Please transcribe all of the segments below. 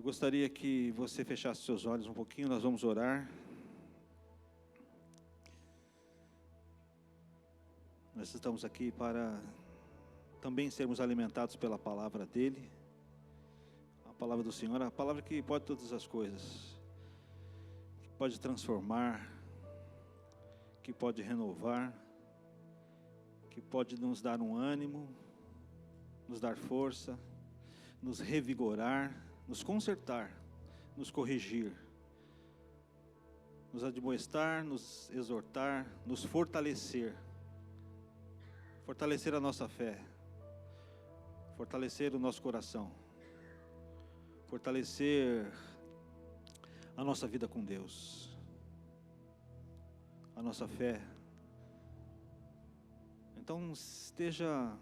Eu gostaria que você fechasse seus olhos um pouquinho, nós vamos orar. Nós estamos aqui para também sermos alimentados pela palavra dEle, a palavra do Senhor, a palavra que pode todas as coisas, que pode transformar, que pode renovar, que pode nos dar um ânimo, nos dar força, nos revigorar, nos consertar, nos corrigir, nos admoestar, nos exortar, nos fortalecer. Fortalecer a nossa fé, fortalecer o nosso coração, fortalecer a nossa vida com Deus, a nossa fé. Então esteja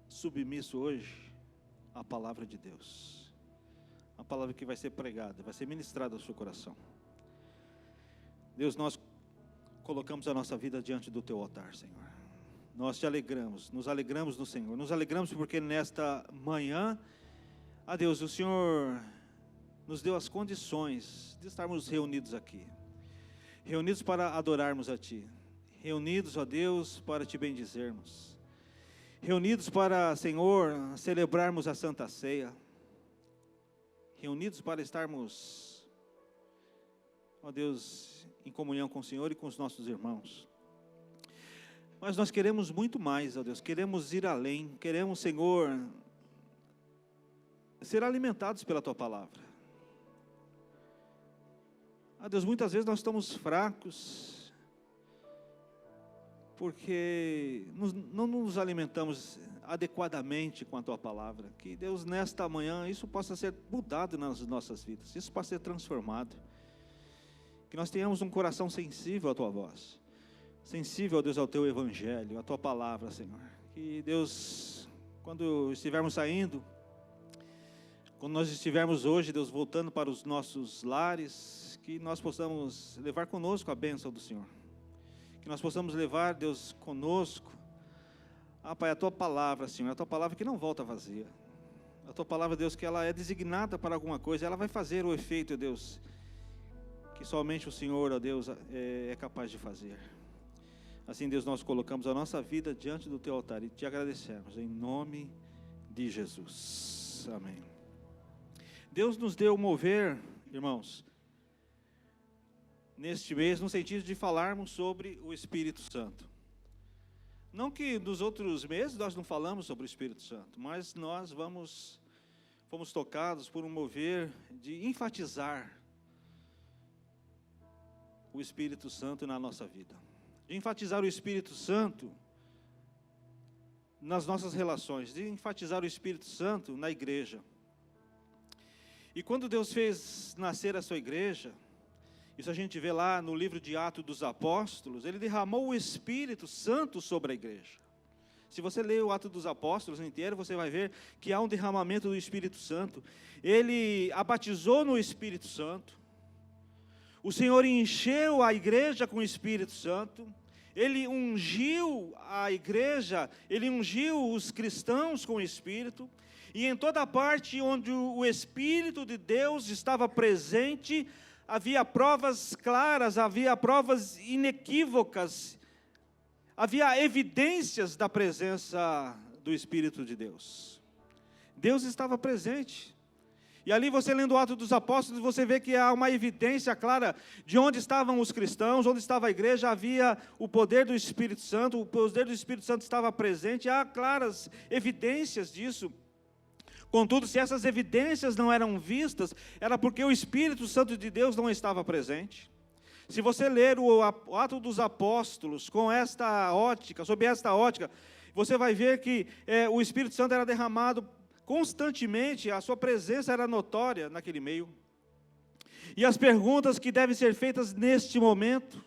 submisso hoje à palavra de Deus, a palavra que vai ser pregada, vai ser ministrada ao seu coração. Deus, nós colocamos a nossa vida diante do teu altar, Senhor. Nós te alegramos, nos alegramos no Senhor, nos alegramos porque nesta manhã, Deus, o Senhor nos deu as condições de estarmos reunidos aqui, reunidos para adorarmos a Ti, reunidos, ó Deus, para Te bendizermos, reunidos para, Senhor, celebrarmos a Santa Ceia, reunidos para estarmos, ó Deus, em comunhão com o Senhor e com os nossos irmãos. Mas nós queremos muito mais, ó Deus, queremos ir além, queremos, Senhor, ser alimentados pela Tua palavra. Deus, muitas vezes nós estamos fracos, porque não nos alimentamos adequadamente com a Tua palavra. Que Deus, nesta manhã, isso possa ser mudado nas nossas vidas, isso possa ser transformado. Que nós tenhamos um coração sensível à Tua voz, sensível, ó Deus, ao Teu Evangelho, à Tua palavra, Senhor. Que Deus, quando estivermos saindo, quando nós estivermos hoje, Deus, voltando para os nossos lares, que nós possamos levar conosco a bênção do Senhor. Que nós possamos levar, Deus, conosco, Pai, a Tua palavra, Senhor, a Tua palavra que não volta vazia. A Tua palavra, Deus, que ela é designada para alguma coisa, ela vai fazer o efeito, Deus, que somente o Senhor, ó Deus, é capaz de fazer. Assim, Deus, nós colocamos a nossa vida diante do Teu altar e Te agradecemos, em nome de Jesus. Amém. Deus nos deu mover, irmãos, neste mês, no sentido de falarmos sobre o Espírito Santo. Não que nos outros meses nós não falamos sobre o Espírito Santo, mas nós fomos tocados por um mover de enfatizar o Espírito Santo na nossa vida. De enfatizar o Espírito Santo nas nossas relações, de enfatizar o Espírito Santo na igreja. E quando Deus fez nascer a sua igreja, isso a gente vê lá no livro de Atos dos Apóstolos, Ele derramou o Espírito Santo sobre a igreja. Se você ler o Atos dos Apóstolos inteiro, você vai ver que há um derramamento do Espírito Santo. Ele a batizou no Espírito Santo. O Senhor encheu a igreja com o Espírito Santo, Ele ungiu a igreja, Ele ungiu os cristãos com o Espírito, e em toda parte onde o Espírito de Deus estava presente, havia provas claras, havia provas inequívocas, havia evidências da presença do Espírito de Deus. Deus estava presente. E ali você lendo o Atos dos Apóstolos, você vê que há uma evidência clara de onde estavam os cristãos, onde estava a igreja, havia o poder do Espírito Santo, o poder do Espírito Santo estava presente, há claras evidências disso. Contudo, se essas evidências não eram vistas, era porque o Espírito Santo de Deus não estava presente. Se você ler o Atos dos Apóstolos com esta ótica, sob esta ótica, você vai ver que o Espírito Santo era derramado constantemente, a sua presença era notória naquele meio. E as perguntas que devem ser feitas neste momento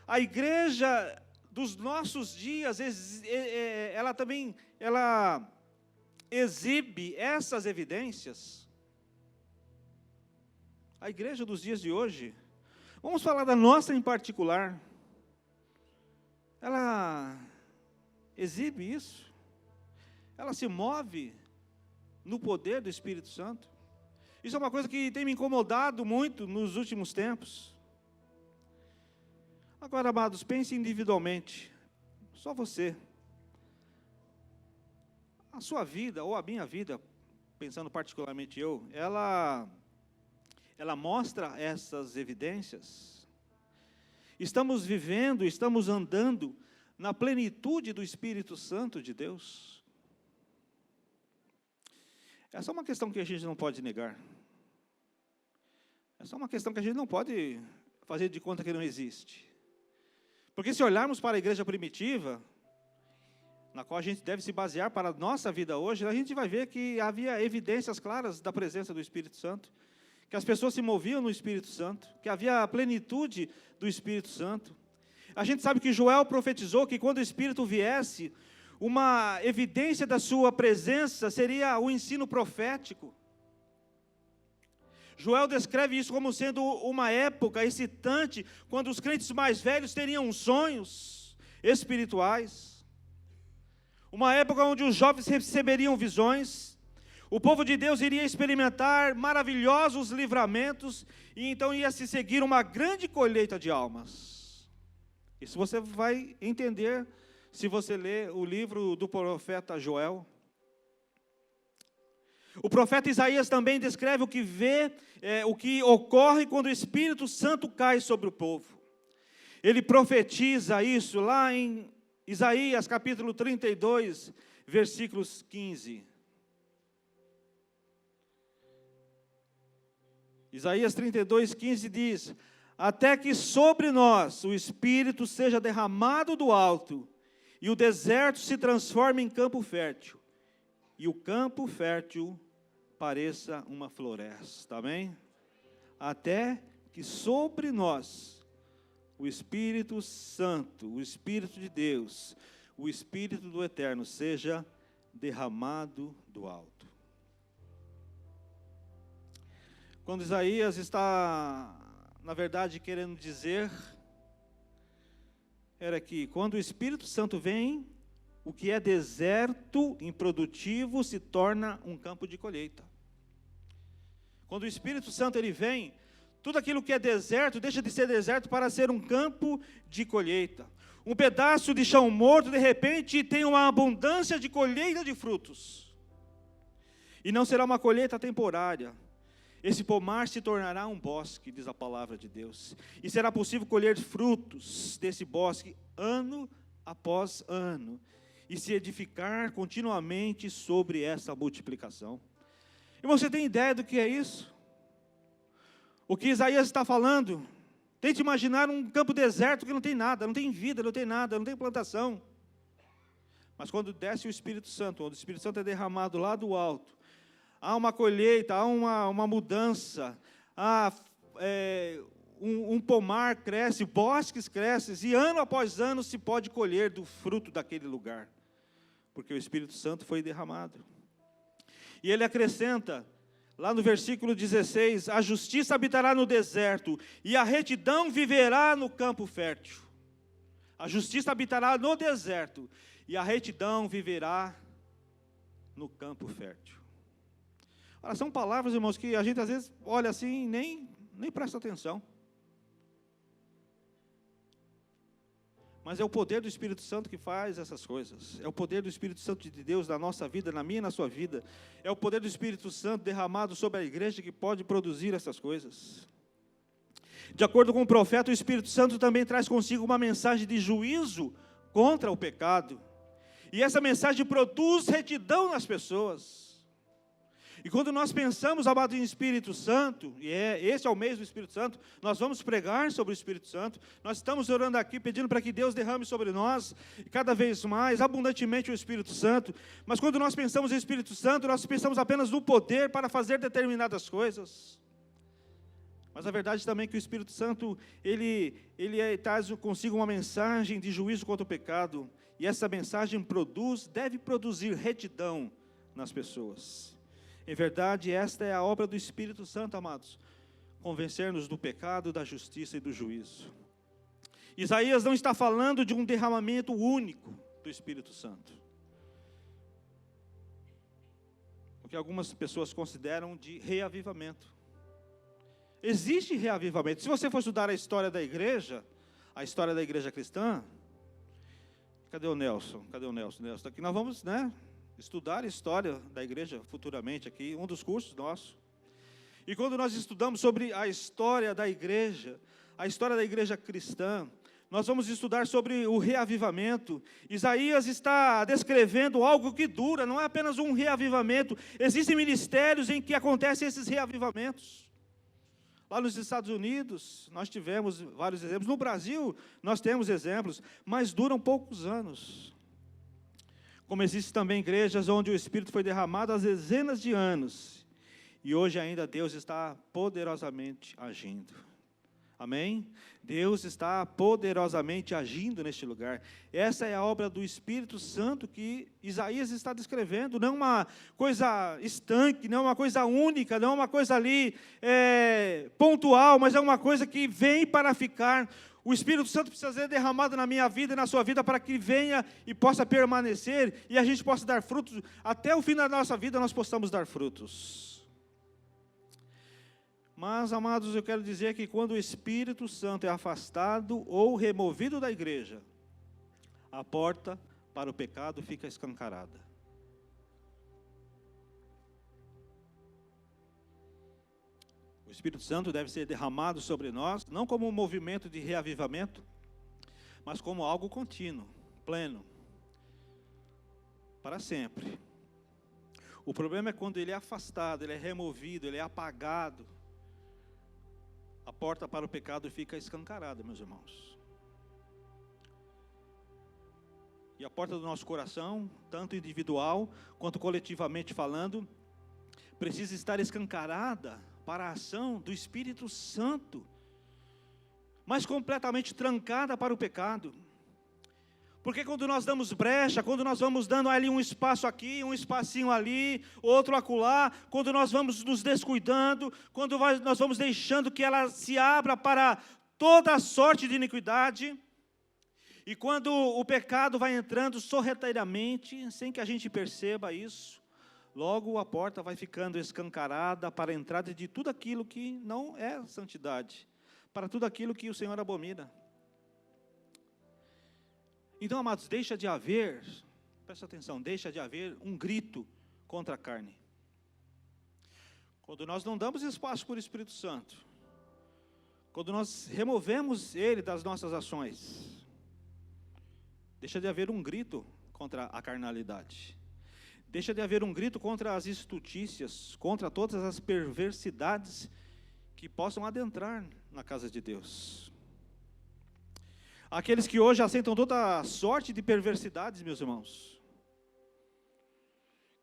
a igreja dos nossos dias, ela exibe essas evidências? A igreja dos dias de hoje, vamos falar da nossa em particular, ela exibe isso? Ela se move no poder do Espírito Santo? Isso é uma coisa que tem me incomodado muito nos últimos tempos. Agora, amados, pense individualmente. Só você. A sua vida, ou a minha vida, pensando particularmente eu, ela mostra essas evidências. Estamos vivendo, estamos andando na plenitude do Espírito Santo de Deus. Essa é uma questão que a gente não pode negar. Essa é uma questão que a gente não pode fazer de conta que não existe. Porque se olharmos para a igreja primitiva, na qual a gente deve se basear para a nossa vida hoje, a gente vai ver que havia evidências claras da presença do Espírito Santo, que as pessoas se moviam no Espírito Santo, que havia a plenitude do Espírito Santo. A gente sabe que Joel profetizou que quando o Espírito viesse, uma evidência da sua presença seria o ensino profético. Joel descreve isso como sendo uma época excitante, quando os crentes mais velhos teriam sonhos espirituais. Uma época onde os jovens receberiam visões, o povo de Deus iria experimentar maravilhosos livramentos, e então ia se seguir uma grande colheita de almas. Isso você vai entender se você ler o livro do profeta Joel. O profeta Isaías também descreve o que o que ocorre quando o Espírito Santo cai sobre o povo. Ele profetiza isso lá em Isaías capítulo 32, versículos 15. Isaías 32, 15 diz: até que sobre nós o Espírito seja derramado do alto, e o deserto se transforme em campo fértil, e o campo fértil pareça uma floresta, amém? Até que sobre nós o Espírito Santo, o Espírito de Deus, o Espírito do Eterno seja derramado do alto. Quando Isaías está, na verdade, querendo dizer, era que quando o Espírito Santo vem, o que é deserto, improdutivo, se torna um campo de colheita. Quando o Espírito Santo ele vem, tudo aquilo que é deserto, deixa de ser deserto para ser um campo de colheita. Um pedaço de chão morto, de repente, tem uma abundância de colheita de frutos. E não será uma colheita temporária. Esse pomar se tornará um bosque, diz a palavra de Deus. E será possível colher frutos desse bosque ano após ano, e se edificar continuamente sobre essa multiplicação. E você tem ideia do que é isso? O que Isaías está falando? Tente imaginar um campo deserto que não tem nada, não tem vida, não tem nada, não tem plantação. Mas quando desce o Espírito Santo, quando o Espírito Santo é derramado lá do alto, há uma colheita, há uma mudança, há um pomar cresce, bosques crescem, e ano após ano se pode colher do fruto daquele lugar, porque o Espírito Santo foi derramado. E ele acrescenta, lá no versículo 16, a justiça habitará no deserto, e a retidão viverá no campo fértil. A justiça habitará no deserto, e a retidão viverá no campo fértil. Ora, são palavras, irmãos, que a gente às vezes olha assim e nem presta atenção. Mas é o poder do Espírito Santo que faz essas coisas. É o poder do Espírito Santo de Deus na nossa vida, na minha e na sua vida. É o poder do Espírito Santo derramado sobre a igreja que pode produzir essas coisas. De acordo com o profeta, o Espírito Santo também traz consigo uma mensagem de juízo contra o pecado. E essa mensagem produz retidão nas pessoas. E quando nós pensamos, amado, em Espírito Santo, e esse é o mês do Espírito Santo, nós vamos pregar sobre o Espírito Santo, nós estamos orando aqui, pedindo para que Deus derrame sobre nós, cada vez mais, abundantemente o Espírito Santo, mas quando nós pensamos em Espírito Santo, nós pensamos apenas no poder para fazer determinadas coisas. Mas a verdade também é que o Espírito Santo, ele traz consigo uma mensagem de juízo contra o pecado, e essa mensagem deve produzir retidão nas pessoas. Em verdade, esta é a obra do Espírito Santo, amados, convencer-nos do pecado, da justiça e do juízo. Isaías não está falando de um derramamento único do Espírito Santo. o que algumas pessoas consideram de reavivamento. Existe reavivamento. Se você for estudar a história da igreja cristã, cadê o Nelson? Nelson, aqui nós vamos, estudar a história da igreja futuramente aqui, um dos cursos nossos. E quando nós estudamos sobre a história da igreja cristã, nós vamos estudar sobre o reavivamento. Isaías está descrevendo algo que dura, não é apenas um reavivamento. Existem ministérios em que acontecem esses reavivamentos. Lá nos Estados Unidos, nós tivemos vários exemplos. No Brasil, nós temos exemplos, mas duram poucos anos. Como existem também igrejas onde o Espírito foi derramado há dezenas de anos. E hoje ainda Deus está poderosamente agindo. Amém? Deus está poderosamente agindo neste lugar. Essa é a obra do Espírito Santo que Isaías está descrevendo. Não uma coisa estanque, não uma coisa única, não uma coisa ali pontual, mas é uma coisa que vem para ficar. O Espírito Santo precisa ser derramado na minha vida e na sua vida para que venha e possa permanecer e a gente possa dar frutos. Até o fim da nossa vida nós possamos dar frutos. Mas, amados, eu quero dizer que quando o Espírito Santo é afastado ou removido da igreja, a porta para o pecado fica escancarada. O Espírito Santo deve ser derramado sobre nós, não como um movimento de reavivamento, mas como algo contínuo, pleno, para sempre. O problema é quando ele é afastado, ele é removido, ele é apagado. A porta para o pecado fica escancarada, meus irmãos. E a porta do nosso coração, tanto individual quanto coletivamente falando, precisa estar escancarada para a ação do Espírito Santo, mas completamente trancada para o pecado. Porque quando nós damos brecha, quando nós vamos dando ali um espaço aqui, um espacinho ali, outro acolá, quando nós vamos nos descuidando, quando nós vamos deixando que ela se abra para toda a sorte de iniquidade, e quando o pecado vai entrando sorrateiramente, sem que a gente perceba isso, logo a porta vai ficando escancarada para a entrada de tudo aquilo que não é santidade, para tudo aquilo que o Senhor abomina. Então, amados, deixa de haver, presta atenção, deixa de haver um grito contra a carne. Quando nós não damos espaço para o Espírito Santo, quando nós removemos ele das nossas ações, deixa de haver um grito contra a carnalidade. Deixa de haver um grito contra as estultícias, contra todas as perversidades que possam adentrar na casa de Deus. Aqueles que hoje aceitam toda a sorte de perversidades, meus irmãos,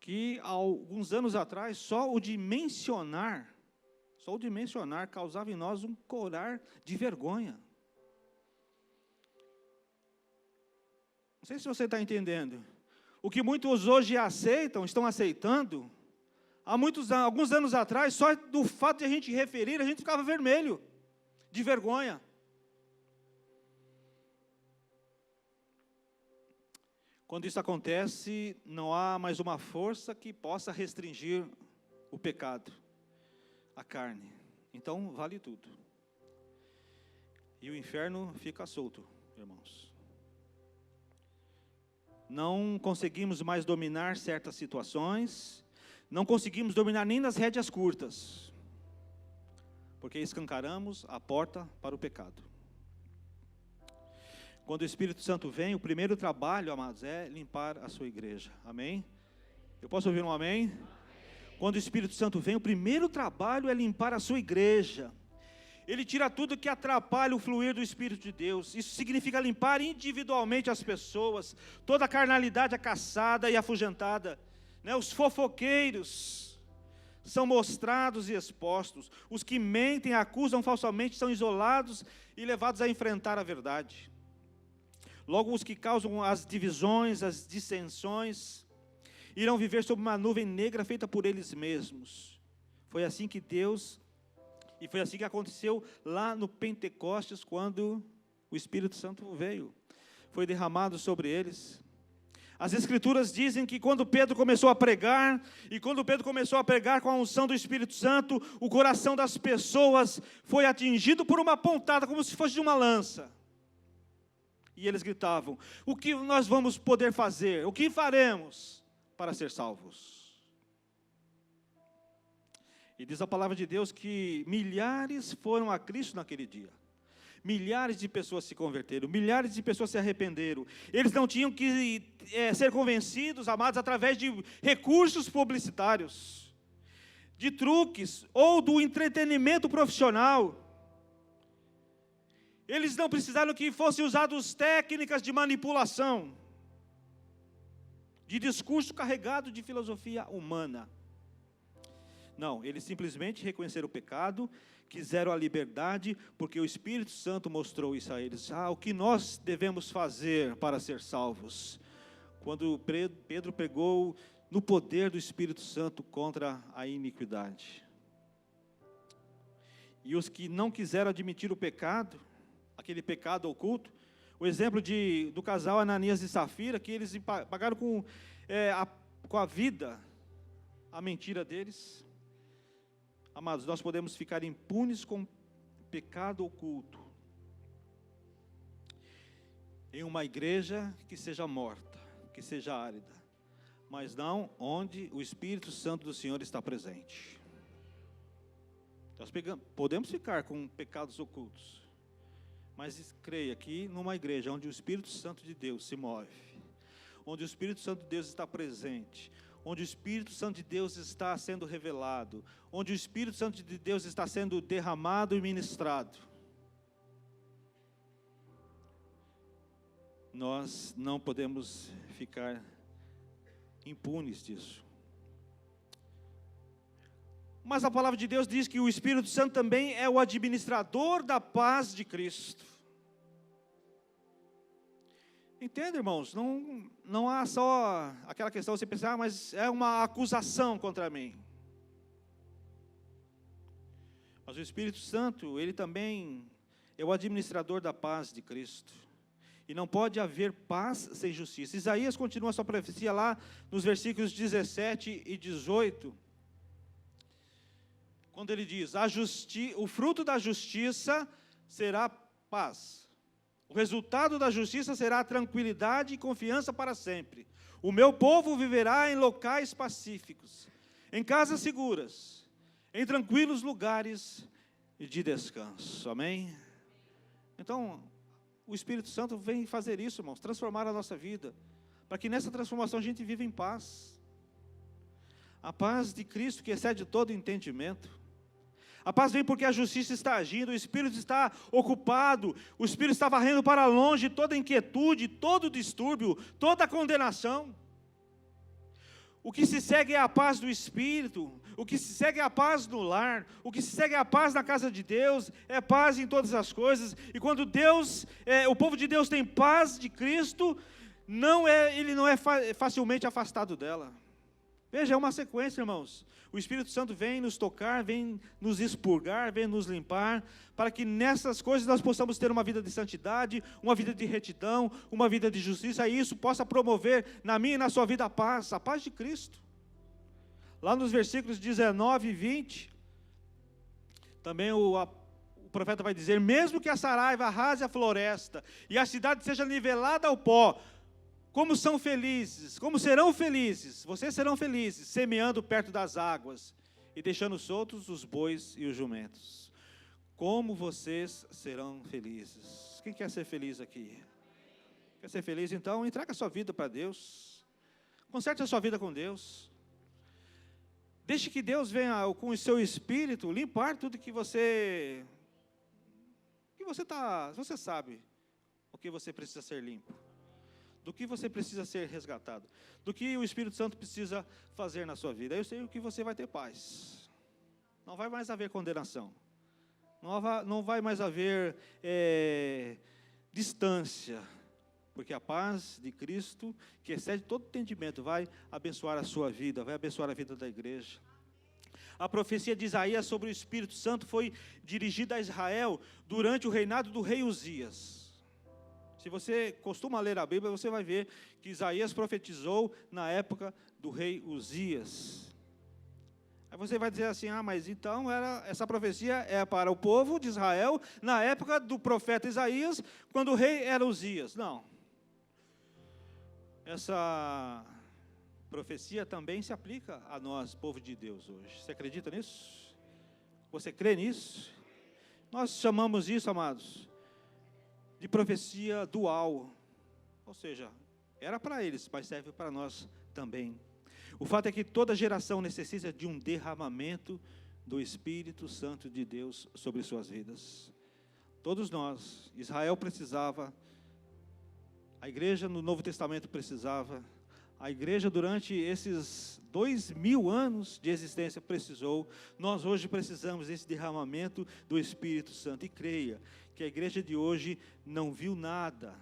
que há alguns anos atrás, só o de mencionar causava em nós um corar de vergonha. Não sei se você está entendendo. O que muitos hoje estão aceitando, alguns anos atrás, só do fato de a gente referir, a gente ficava vermelho, de vergonha. Quando isso acontece, não há mais uma força que possa restringir o pecado, a carne. Então, vale tudo. E o inferno fica solto, irmãos. Não conseguimos mais dominar certas situações, não conseguimos dominar nem nas rédeas curtas, porque escancaramos a porta para o pecado. Quando o Espírito Santo vem, o primeiro trabalho, amados, é limpar a sua igreja. Amém? Eu posso ouvir um amém? Quando o Espírito Santo vem, o primeiro trabalho é limpar a sua igreja. Ele tira tudo que atrapalha o fluir do Espírito de Deus. Isso significa limpar individualmente as pessoas, toda a carnalidade é caçada e afugentada. Os fofoqueiros são mostrados e expostos. Os que mentem, acusam falsamente, são isolados e levados a enfrentar a verdade. Logo, os que causam as divisões, as dissensões, irão viver sob uma nuvem negra feita por eles mesmos. Foi assim que aconteceu lá no Pentecostes, quando o Espírito Santo veio. Foi derramado sobre eles. As Escrituras dizem que quando Pedro começou a pregar, e quando Pedro começou a pregar com a unção do Espírito Santo, o coração das pessoas foi atingido por uma pontada, como se fosse de uma lança. E eles gritavam: o que nós vamos poder fazer? O que faremos para ser salvos? E diz a palavra de Deus que milhares foram a Cristo naquele dia. Milhares de pessoas se converteram, milhares de pessoas se arrependeram. Eles não tinham que ser convencidos, amados, através de recursos publicitários, de truques ou do entretenimento profissional. Eles não precisaram que fossem usadas técnicas de manipulação, de discurso carregado de filosofia humana. Não, eles simplesmente reconheceram o pecado, quiseram a liberdade, porque o Espírito Santo mostrou isso a eles. O que nós devemos fazer para ser salvos? Quando Pedro pegou no poder do Espírito Santo contra a iniquidade. E os que não quiseram admitir o pecado, aquele pecado oculto, o exemplo do casal Ananias e Safira, que eles pagaram com a vida a mentira deles. Amados, nós podemos ficar impunes com pecado oculto em uma igreja que seja morta, que seja árida, mas não onde o Espírito Santo do Senhor está presente. Nós podemos ficar com pecados ocultos, mas creia que numa igreja onde o Espírito Santo de Deus se move, onde o Espírito Santo de Deus está presente, onde o Espírito Santo de Deus está sendo revelado, onde o Espírito Santo de Deus está sendo derramado e ministrado, nós não podemos ficar impunes disso. Mas a palavra de Deus diz que o Espírito Santo também é o administrador da paz de Cristo. Entende, irmãos? Não há só aquela questão de você pensar, mas é uma acusação contra mim. Mas o Espírito Santo, ele também é o administrador da paz de Cristo. E não pode haver paz sem justiça. Isaías continua a sua profecia lá nos versículos 17 e 18. Quando ele diz: o fruto da justiça será paz. O resultado da justiça será tranquilidade e confiança para sempre. O meu povo viverá em locais pacíficos, em casas seguras, em tranquilos lugares de descanso. Amém? Então, o Espírito Santo vem fazer isso, irmãos, transformar a nossa vida, para que nessa transformação a gente viva em paz. A paz de Cristo que excede todo entendimento. A paz vem porque a justiça está agindo, o Espírito está ocupado, o Espírito está varrendo para longe toda inquietude, todo distúrbio, toda condenação. O que se segue é a paz do Espírito, o que se segue é a paz no lar, o que se segue é a paz na casa de Deus, é paz em todas as coisas. E quando o povo de Deus tem paz de Cristo, ele não é facilmente afastado dela. Veja, é uma sequência, irmãos. O Espírito Santo vem nos tocar, vem nos expurgar, vem nos limpar, para que nessas coisas nós possamos ter uma vida de santidade, uma vida de retidão, uma vida de justiça, e isso possa promover na minha e na sua vida a paz de Cristo. Lá nos versículos 19 e 20, também o profeta vai dizer: mesmo que a saraiva arrase a floresta, e a cidade seja nivelada ao pó, como serão felizes, vocês serão felizes, semeando perto das águas, e deixando soltos os bois e os jumentos. Como vocês serão felizes. Quem quer ser feliz aqui? Quer ser feliz? Então, entrega a sua vida para Deus. Conserte a sua vida com Deus. Deixe que Deus venha com o seu Espírito limpar tudo que você sabe o que você precisa ser limpo, do que você precisa ser resgatado, do que o Espírito Santo precisa fazer na sua vida. Eu sei o que você vai ter paz. Não vai mais haver condenação. Não vai mais haver distância, porque a paz de Cristo, que excede todo entendimento, vai abençoar a sua vida, vai abençoar a vida da igreja. A profecia de Isaías sobre o Espírito Santo foi dirigida a Israel durante o reinado do rei Uzias. Se você costuma ler a Bíblia, você vai ver que Isaías profetizou na época do rei Uzias. Aí você vai dizer assim, mas então essa profecia é para o povo de Israel, na época do profeta Isaías, quando o rei era Uzias. Não. Essa profecia também se aplica a nós, povo de Deus, hoje. Você acredita nisso? Você crê nisso? Nós chamamos isso, amados, de profecia dual. Ou seja, era para eles, mas serve para nós também. O fato é que toda geração necessita de um derramamento do Espírito Santo de Deus sobre suas vidas. Todos nós, Israel precisava, a igreja no Novo Testamento precisava, a igreja durante esses 2000 anos de existência precisou, nós hoje precisamos desse derramamento do Espírito Santo. E creia que a igreja de hoje não viu nada,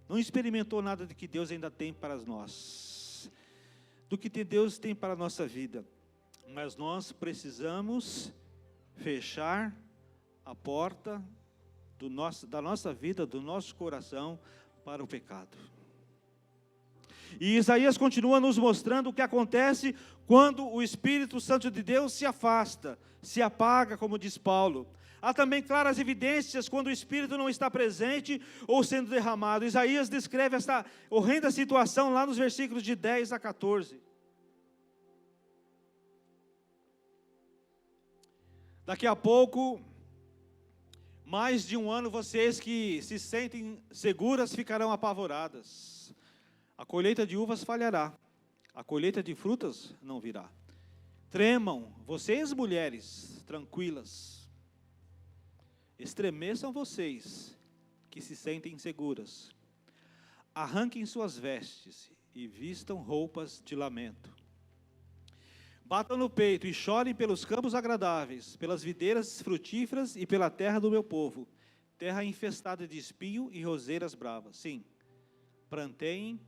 não experimentou nada do que Deus ainda tem para nós, do que Deus tem para a nossa vida. Mas nós precisamos fechar a porta da nossa vida, do nosso coração para o pecado. E Isaías continua nos mostrando o que acontece quando o Espírito Santo de Deus se afasta, se apaga, como diz Paulo. Há também claras evidências quando o Espírito não está presente ou sendo derramado. Isaías descreve esta horrenda situação lá nos versículos de 10 a 14. Daqui a pouco, mais de um ano, vocês que se sentem seguras ficarão apavoradas. A colheita de uvas falhará, a colheita de frutas não virá. Tremam, vocês mulheres tranquilas. Estremeçam vocês que se sentem seguras. Arranquem suas vestes e vistam roupas de lamento. Batam no peito e chorem pelos campos agradáveis, pelas videiras frutíferas e pela terra do meu povo, terra infestada de espinho e roseiras bravas. Sim, pranteiem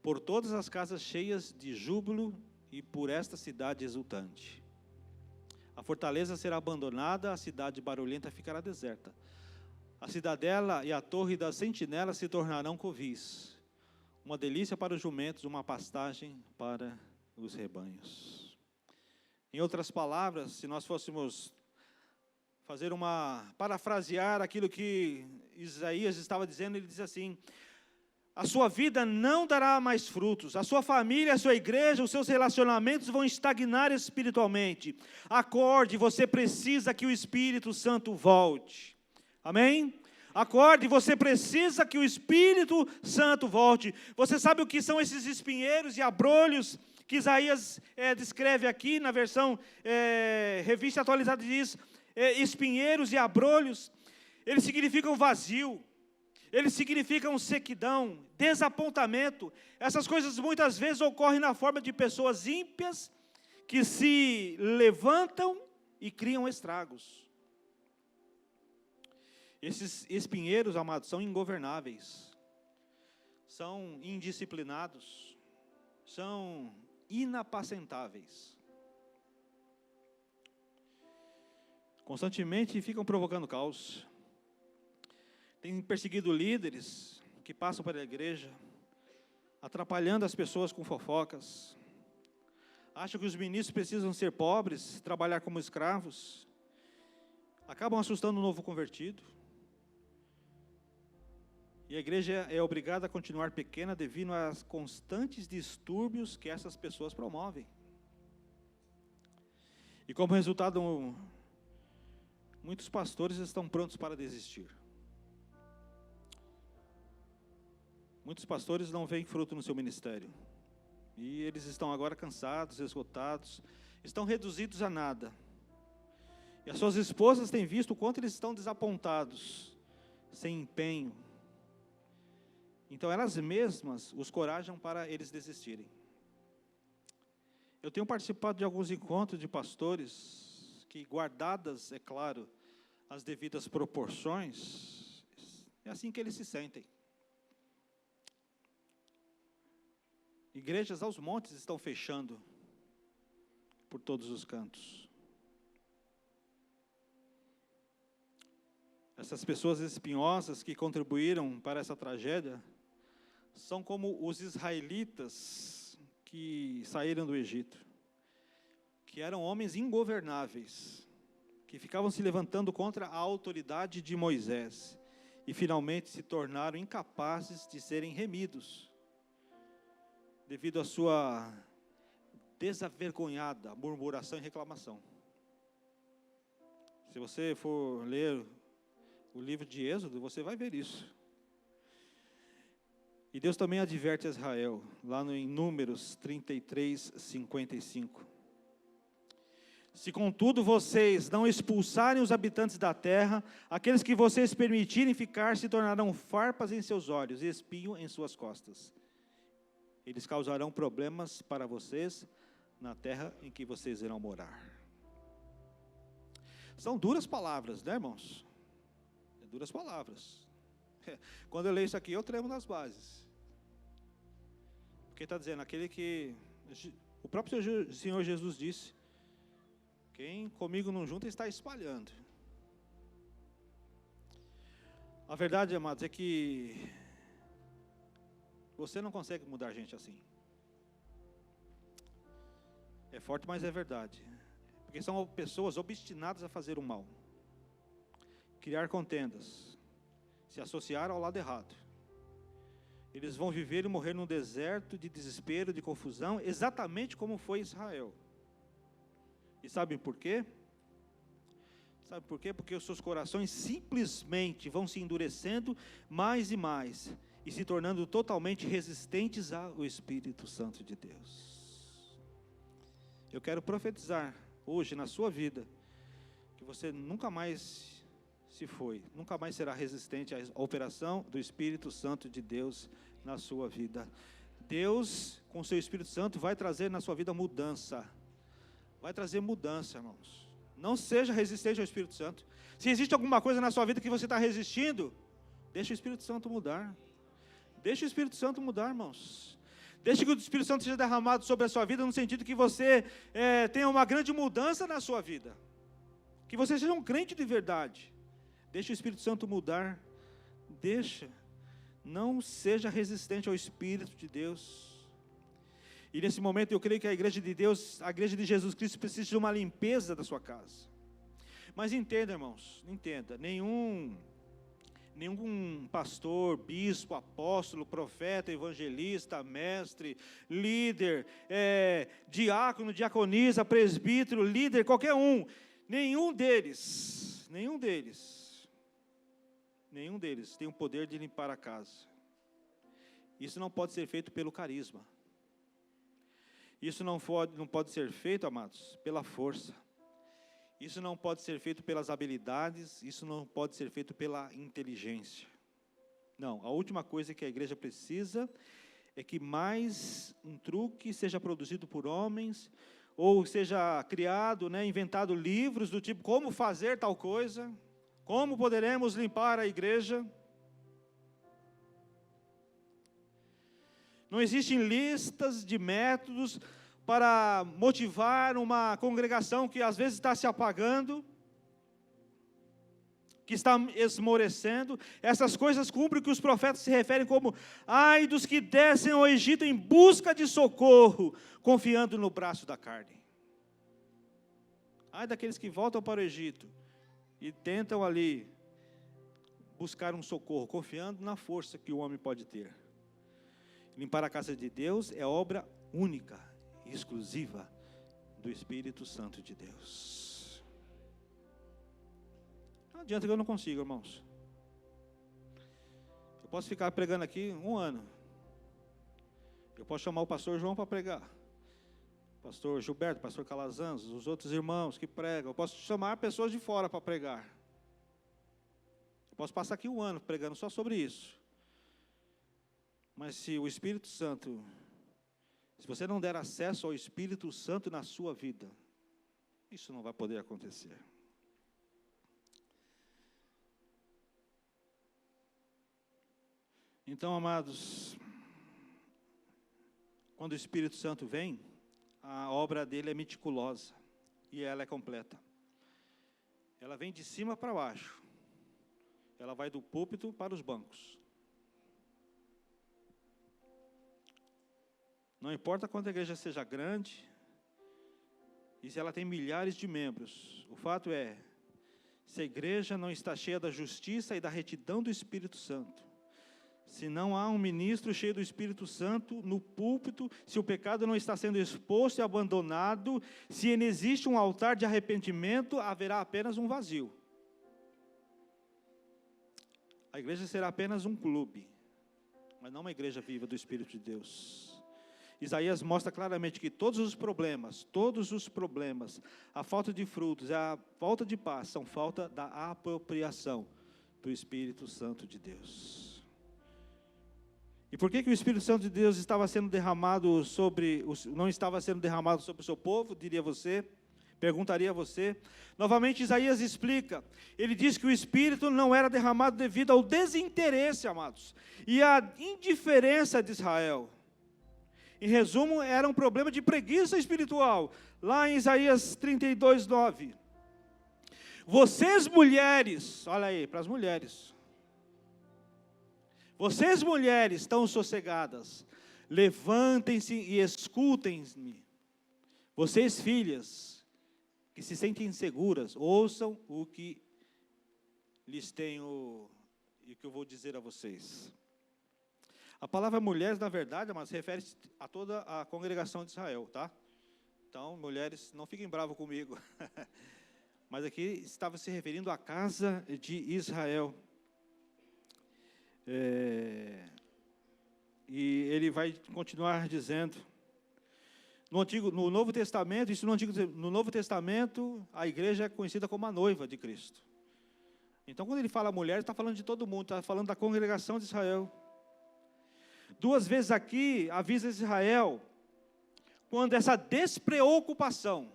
por todas as casas cheias de júbilo e por esta cidade exultante. A fortaleza será abandonada, a cidade barulhenta ficará deserta. A cidadela e a torre das sentinelas se tornarão covis, uma delícia para os jumentos, uma pastagem para os rebanhos. Em outras palavras, se nós fôssemos parafrasear aquilo que Isaías estava dizendo, ele diz assim: a sua vida não dará mais frutos, a sua família, a sua igreja, os seus relacionamentos vão estagnar espiritualmente. Acorde, você precisa que o Espírito Santo volte. Amém? Acorde, você precisa que o Espírito Santo volte. Você sabe o que são esses espinheiros e abrolhos que Isaías descreve aqui na versão Revista Atualizada, diz espinheiros e abrolhos? Eles significam vazio, eles significam sequidão, desapontamento. Essas coisas muitas vezes ocorrem na forma de pessoas ímpias que se levantam e criam estragos. Esses espinheiros, amados, são ingovernáveis, são indisciplinados, são inapacentáveis. Constantemente ficam provocando caos. Têm perseguido líderes que passam pela igreja, atrapalhando as pessoas com fofocas. Acham que os ministros precisam ser pobres, trabalhar como escravos. Acabam assustando o novo convertido. E a igreja é obrigada a continuar pequena devido aos constantes distúrbios que essas pessoas promovem. E como resultado, muitos pastores estão prontos para desistir. Muitos pastores não veem fruto no seu ministério. E eles estão agora cansados, esgotados, estão reduzidos a nada. E as suas esposas têm visto o quanto eles estão desapontados, sem empenho. Então elas mesmas os corajam para eles desistirem. Eu tenho participado de alguns encontros de pastores que, guardadas, é claro, as devidas proporções, é assim que eles se sentem. Igrejas aos montes estão fechando por todos os cantos. essas pessoas espinhosas que contribuíram para essa tragédia, são como os israelitas que saíram do Egito, que eram homens ingovernáveis, que ficavam se levantando contra a autoridade de Moisés, e finalmente se tornaram incapazes de serem remidos, devido à sua desavergonhada murmuração e reclamação. Se você for ler o livro de Êxodo, você vai ver isso. E Deus também adverte a Israel, lá em Números 33, 55. Se contudo vocês não expulsarem os habitantes da terra, aqueles que vocês permitirem ficar se tornarão farpas em seus olhos e espinho em suas costas. Eles causarão problemas para vocês na terra em que vocês irão morar. São duras palavras, né, irmãos? Duras palavras. Quando eu leio isso aqui, eu tremo nas bases. Porque está dizendo, aquele que... O próprio Senhor Jesus disse, quem comigo não junta está espalhando. A verdade, amados, é que você não consegue mudar gente assim. É forte, mas é verdade. Porque são pessoas obstinadas a fazer o mal, criar contendas, se associar ao lado errado. Eles vão viver e morrer num deserto de desespero, de confusão, exatamente como foi Israel. E sabem por quê? Sabe por quê? Porque os seus corações simplesmente vão se endurecendo mais e mais, e se tornando totalmente resistentes ao Espírito Santo de Deus. Eu quero profetizar hoje na sua vida, que você nunca mais nunca mais será resistente à operação do Espírito Santo de Deus na sua vida. Deus, com o seu Espírito Santo, vai trazer na sua vida mudança. Vai trazer mudança, irmãos. Não seja resistente ao Espírito Santo. Se existe alguma coisa na sua vida que você está resistindo, deixa o Espírito Santo mudar. Deixa o Espírito Santo mudar, irmãos. Deixe que o Espírito Santo seja derramado sobre a sua vida, no sentido que você tenha uma grande mudança na sua vida. Que você seja um crente de verdade. Deixe o Espírito Santo mudar. Deixa. Não seja resistente ao Espírito de Deus. E nesse momento eu creio que a igreja de Deus, a igreja de Jesus Cristo, precisa de uma limpeza da sua casa. Mas entenda, irmãos, entenda, nenhum pastor, bispo, apóstolo, profeta, evangelista, mestre, líder, diácono, diaconisa, presbítero, líder, qualquer um, nenhum deles tem o poder de limpar a casa. Isso não pode ser feito pelo carisma. Isso não pode ser feito, amados, pela força. Isso não pode ser feito pelas habilidades, isso não pode ser feito pela inteligência. Não, a última coisa que a igreja precisa é que mais um truque seja produzido por homens, ou seja criado, inventado livros do tipo, como fazer tal coisa, como poderemos limpar a igreja. Não existem listas de métodos para motivar uma congregação que às vezes está se apagando, que está esmorecendo. Essas coisas cumprem o que os profetas se referem como: ai dos que descem ao Egito em busca de socorro, confiando no braço da carne. Ai daqueles que voltam para o Egito e tentam ali buscar um socorro, confiando na força que o homem pode ter. Limpar a casa de Deus é obra única, exclusiva do Espírito Santo de Deus. Não adianta que eu não consigo, irmãos. Eu posso ficar pregando aqui 1 ano. Eu posso chamar o pastor João para pregar. Pastor Gilberto, pastor Calazans, os outros irmãos que pregam. Eu posso chamar pessoas de fora para pregar. Eu posso passar aqui 1 ano pregando só sobre isso. Mas se o Espírito Santo, se você não der acesso ao Espírito Santo na sua vida, isso não vai poder acontecer. Então, amados, quando o Espírito Santo vem, a obra dele é meticulosa e ela é completa. Ela vem de cima para baixo. ela vai do púlpito para os bancos. Não importa quanto a igreja seja grande, e se ela tem milhares de membros, o fato é, se a igreja não está cheia da justiça e da retidão do Espírito Santo, se não há um ministro cheio do Espírito Santo no púlpito, se o pecado não está sendo exposto e abandonado, se não existe um altar de arrependimento, haverá apenas um vazio. A igreja será apenas um clube, mas não uma igreja viva do Espírito de Deus. Isaías mostra claramente que todos os problemas, a falta de frutos, a falta de paz, são falta da apropriação do Espírito Santo de Deus. E por que o Espírito Santo de Deus não estava sendo derramado sobre o seu povo, perguntaria a você? Novamente Isaías explica, ele diz que o Espírito não era derramado devido ao desinteresse, amados, e à indiferença de Israel. Em resumo, era um problema de preguiça espiritual. Lá em Isaías 32, 9. Vocês mulheres, olha aí, para as mulheres. Vocês mulheres estão sossegadas, levantem-se e escutem-me. Vocês filhas, que se sentem inseguras, ouçam o que lhes tenho, e que eu vou dizer a vocês. A palavra mulheres, na verdade, mas refere-se a toda a congregação de Israel, tá? Então, mulheres, não fiquem bravos comigo. Mas aqui estava se referindo à casa de Israel. E ele vai continuar dizendo, no Novo Testamento, a igreja é conhecida como a noiva de Cristo. Então, quando ele fala mulheres, está falando de todo mundo, está falando da congregação de Israel. 2 vezes aqui, avisa Israel, quando essa despreocupação.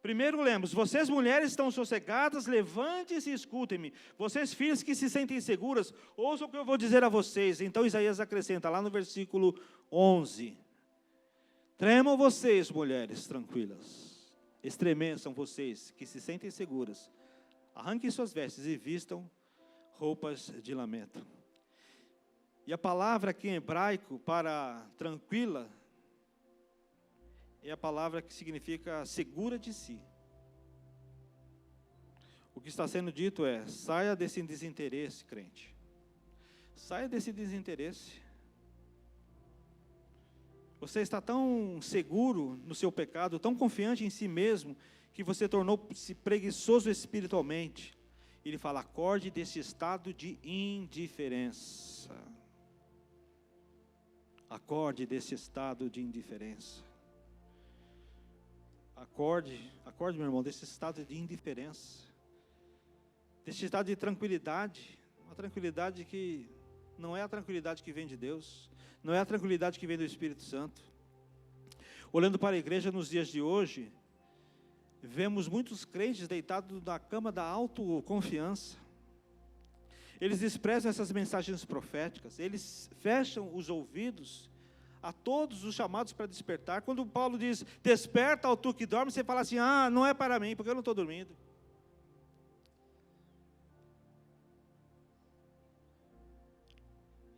Primeiro lemos, vocês mulheres estão sossegadas, levante-se e escutem-me. Vocês filhas que se sentem seguras, ouçam o que eu vou dizer a vocês. Então Isaías acrescenta lá no versículo 11. Tremam vocês, mulheres tranquilas. Estremeçam vocês que se sentem seguras. Arranquem suas vestes e vistam roupas de lamento. E a palavra aqui em hebraico para tranquila é a palavra que significa segura de si. O que está sendo dito é, saia desse desinteresse, crente. Saia desse desinteresse. Você está tão seguro no seu pecado, tão confiante em si mesmo, que você tornou-se preguiçoso espiritualmente. Ele fala, acorde desse estado de indiferença. Acorde desse estado de indiferença. Acorde, meu irmão, desse estado de indiferença. Desse estado de tranquilidade. Uma tranquilidade que não é a tranquilidade que vem de Deus. Não é a tranquilidade que vem do Espírito Santo. Olhando para a igreja nos dias de hoje, vemos muitos crentes deitados na cama da autoconfiança. Eles desprezam essas mensagens proféticas, eles fecham os ouvidos a todos os chamados para despertar. Quando Paulo diz, desperta, ó tu que dorme, você fala assim, não é para mim, porque eu não estou dormindo.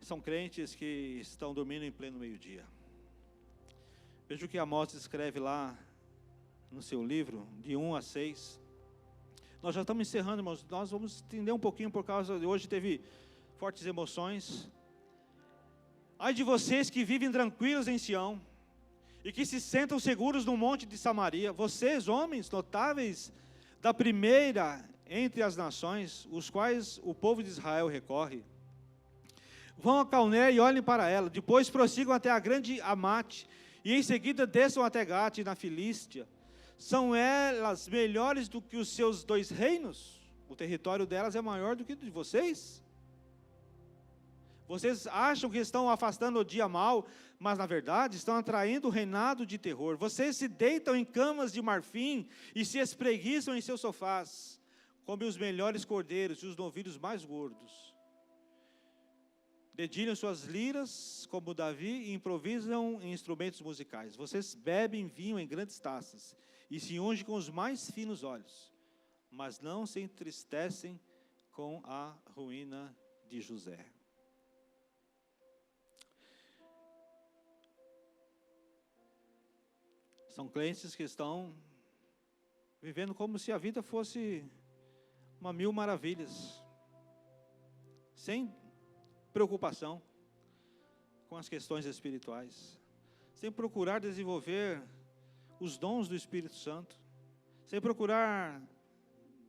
São crentes que estão dormindo em pleno meio-dia. Veja o que Amós escreve lá no seu livro, de 1 a 6. Nós já estamos encerrando, irmãos. Nós vamos estender um pouquinho por causa de hoje teve fortes emoções. Ai de vocês que vivem tranquilos em Sião e que se sentam seguros no monte de Samaria. Vocês, homens notáveis da primeira entre as nações, os quais o povo de Israel recorre. Vão a Calné e olhem para ela. Depois prossigam até a grande Amate e em seguida desçam até Gate na Filístia. São elas melhores do que os seus 2 reinos? O território delas é maior do que o de vocês? Vocês acham que estão afastando o dia mau, mas na verdade estão atraindo o reinado de terror. Vocês se deitam em camas de marfim e se espreguiçam em seus sofás, comem os melhores cordeiros e os novilhos mais gordos. Dedilham suas liras, como Davi, e improvisam em instrumentos musicais. Vocês bebem vinho em grandes taças e se ungem com os mais finos óleos, mas não se entristecem com a ruína de José. São crentes que estão vivendo como se a vida fosse uma mil maravilhas, sem preocupação com as questões espirituais, sem procurar desenvolver os dons do Espírito Santo, sem procurar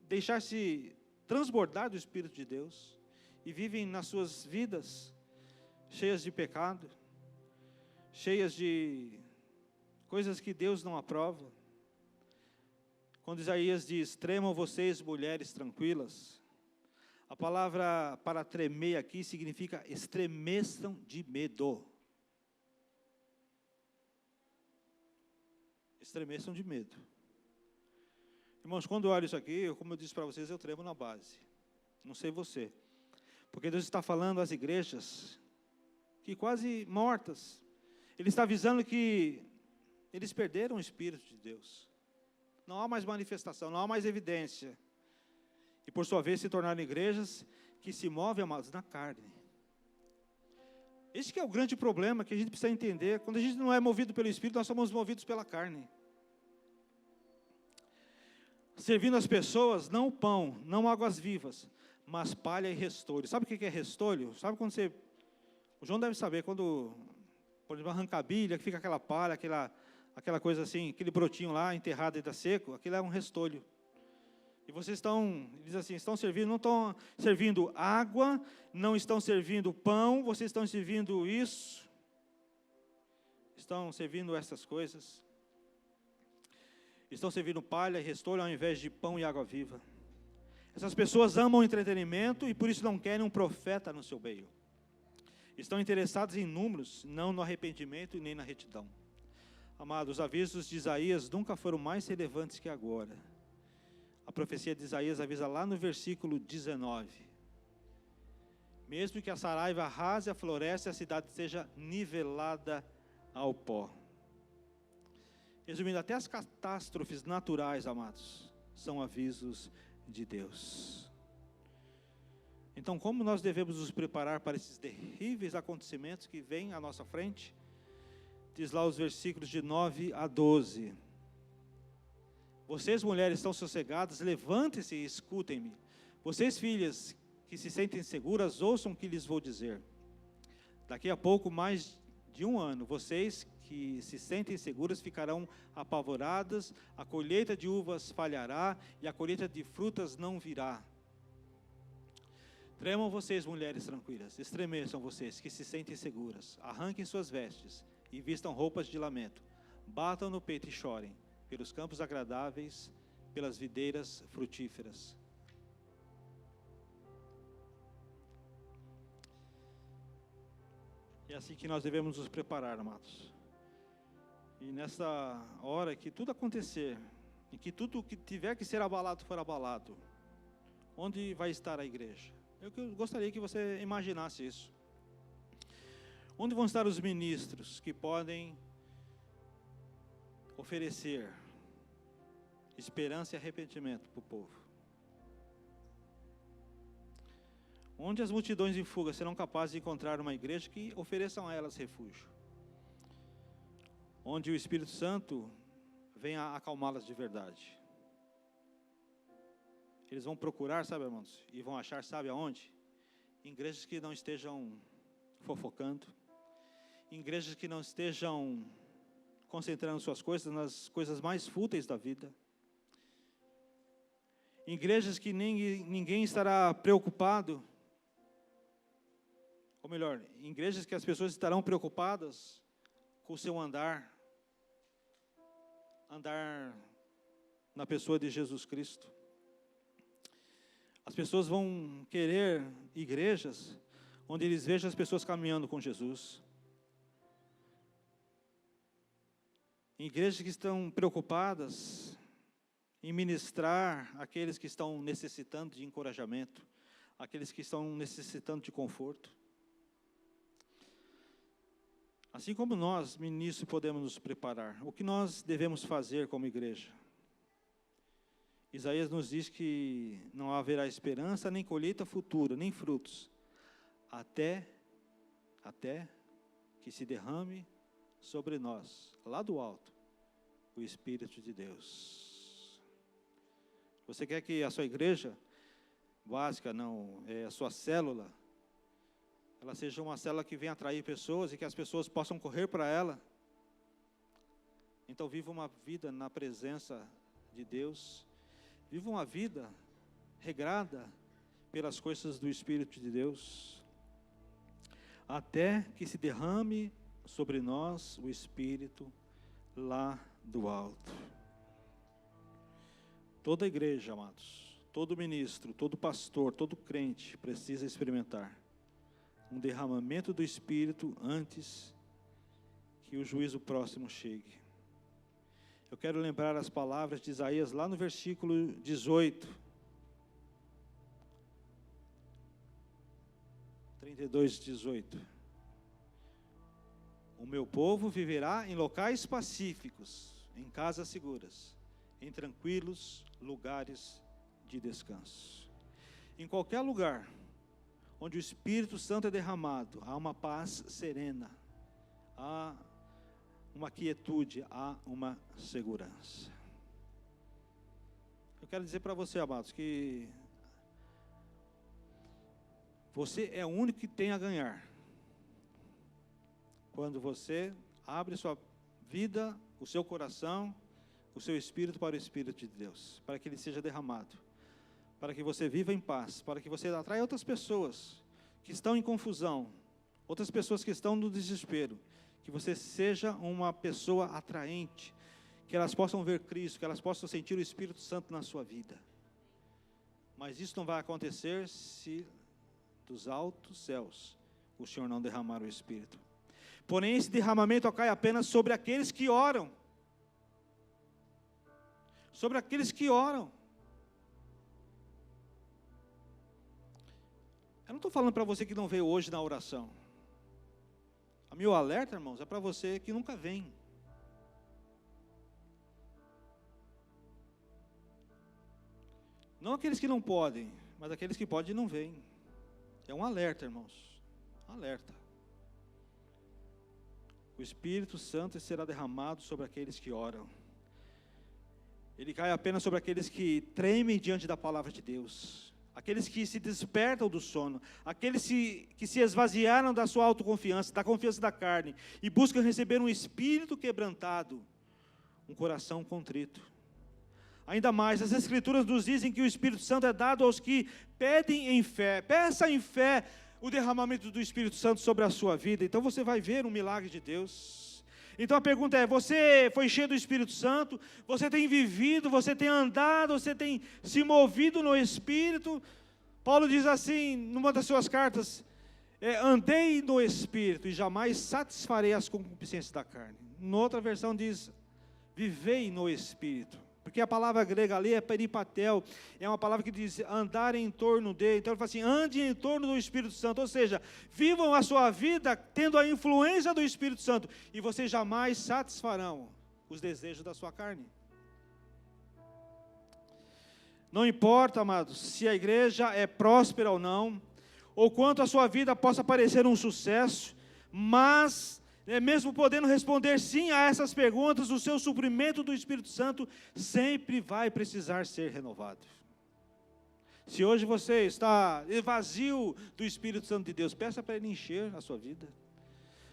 deixar-se transbordar do Espírito de Deus, e vivem nas suas vidas cheias de pecado, cheias de coisas que Deus não aprova. Quando Isaías diz: tremam vocês, mulheres tranquilas, a palavra para tremer aqui significa estremeçam de medo. Estremeçam de medo. Irmãos, quando eu olho isso aqui, como eu disse para vocês, eu tremo na base. Não sei você. Porque Deus está falando às igrejas que quase mortas. Ele está avisando que eles perderam o Espírito de Deus. Não há mais manifestação, não há mais evidência. E por sua vez se tornaram igrejas que se movem, amados, na carne. Esse que é o grande problema que a gente precisa entender. Quando a gente não é movido pelo Espírito, nós somos movidos pela carne. Servindo as pessoas, não o pão, não águas vivas, mas palha e restolho. Sabe o que é restolho? Sabe quando você... O João deve saber, quando, por exemplo, arranca a bilha, que fica aquela palha, aquela coisa assim, aquele brotinho lá, enterrado e está seco, aquilo é um restolho. E vocês estão, diz assim, estão servindo, não estão servindo água, não estão servindo pão, vocês estão servindo isso, estão servindo essas coisas. Estão servindo palha e restolho ao invés de pão e água viva. Essas pessoas amam o entretenimento e por isso não querem um profeta no seu meio. Estão interessados em números, não no arrependimento e nem na retidão. Amados, os avisos de Isaías nunca foram mais relevantes que agora. A profecia de Isaías avisa lá no versículo 19. Mesmo que a saraiva arrase a floresta, a cidade seja nivelada ao pó. Resumindo, até as catástrofes naturais, amados, são avisos de Deus. Então, como nós devemos nos preparar para esses terríveis acontecimentos que vêm à nossa frente? Diz lá os versículos de 9 a 12. Vocês, mulheres, estão sossegadas, levantem-se e escutem-me. Vocês, filhas, que se sentem seguras, ouçam o que lhes vou dizer. Daqui a pouco, mais de um ano, vocês que se sentem seguras ficarão apavoradas, a colheita de uvas falhará e a colheita de frutas não virá. Tremam vocês, mulheres tranquilas, estremeçam vocês que se sentem seguras, arranquem suas vestes e vistam roupas de lamento, batam no peito e chorem, pelos campos agradáveis, pelas videiras frutíferas. É assim que nós devemos nos preparar, amados. E nessa hora que tudo acontecer, em que tudo que tiver que ser abalado for abalado, onde vai estar a igreja? Eu gostaria que você imaginasse isso. Onde vão estar os ministros que podem oferecer esperança e arrependimento para o povo? Onde as multidões em fuga serão capazes de encontrar uma igreja que ofereçam a elas refúgio? Onde o Espírito Santo venha acalmá-las de verdade. Eles vão procurar, sabe, irmãos? E vão achar, sabe aonde? Em igrejas que não estejam fofocando. Em igrejas que não estejam concentrando suas coisas nas coisas mais fúteis da vida. Em igrejas que ninguém estará preocupado. Ou melhor, em igrejas que as pessoas estarão preocupadas com o seu andar na pessoa de Jesus Cristo. As pessoas vão querer igrejas onde eles vejam as pessoas caminhando com Jesus. Igrejas que estão preocupadas em ministrar aqueles que estão necessitando de encorajamento, aqueles que estão necessitando de conforto. Assim como nós, ministros, podemos nos preparar, o que nós devemos fazer como igreja? Isaías nos diz que não haverá esperança, nem colheita futura, nem frutos, até que se derrame sobre nós, lá do alto, o Espírito de Deus. Você quer que a sua igreja básica, a sua célula, ela seja uma célula que venha atrair pessoas e que as pessoas possam correr para ela? Então viva uma vida na presença de Deus, viva uma vida regrada pelas coisas do Espírito de Deus, até que se derrame sobre nós o Espírito lá do alto. Toda igreja, amados, todo ministro, todo pastor, todo crente precisa experimentar um derramamento do Espírito antes que o juízo próximo chegue. Eu quero lembrar as palavras de Isaías lá no versículo 18. 32:18. O meu povo viverá em locais pacíficos, em casas seguras, em tranquilos lugares de descanso. Em qualquer lugar onde o Espírito Santo é derramado, há uma paz serena, há uma quietude, há uma segurança. Eu quero dizer para você, amados, que você é o único que tem a ganhar quando você abre sua vida, o seu coração, o seu espírito para o Espírito de Deus, para que ele seja derramado, para que você viva em paz, para que você atraia outras pessoas que estão em confusão, outras pessoas que estão no desespero, que você seja uma pessoa atraente, que elas possam ver Cristo, que elas possam sentir o Espírito Santo na sua vida. Mas isso não vai acontecer se dos altos céus o Senhor não derramar o Espírito. Porém, esse derramamento cai apenas sobre aqueles que oram. Sobre aqueles que oram. Eu não estou falando para você que não veio hoje na oração. O meu alerta, irmãos, é para você que nunca vem. Não aqueles que não podem, mas aqueles que podem e não vêm. É um alerta, irmãos. Um alerta. O Espírito Santo será derramado sobre aqueles que oram. Ele cai apenas sobre aqueles que tremem diante da palavra de Deus. Aqueles que se despertam do sono, aqueles que se esvaziaram da sua autoconfiança, da confiança da carne, e buscam receber um espírito quebrantado, um coração contrito. Ainda mais, as Escrituras nos dizem que o Espírito Santo é dado aos que pedem em fé. Peça em fé o derramamento do Espírito Santo sobre a sua vida, então você vai ver um milagre de Deus. Então a pergunta é, você foi cheio do Espírito Santo? Você tem vivido, você tem andado, você tem se movido no Espírito? Paulo diz assim, numa das suas cartas, andei no Espírito e jamais satisfarei as concupiscências da carne. Noutra versão diz, vivei no Espírito. Porque a palavra grega ali é peripatel, é uma palavra que diz andar em torno dele. Então ele fala assim, ande em torno do Espírito Santo, ou seja, vivam a sua vida tendo a influência do Espírito Santo, e vocês jamais satisfarão os desejos da sua carne. Não importa, amados, se a igreja é próspera ou não, ou quanto a sua vida possa parecer um sucesso, mas mesmo podendo responder sim a essas perguntas, o seu suprimento do Espírito Santo sempre vai precisar ser renovado. Se hoje você está vazio do Espírito Santo de Deus, peça para Ele encher a sua vida.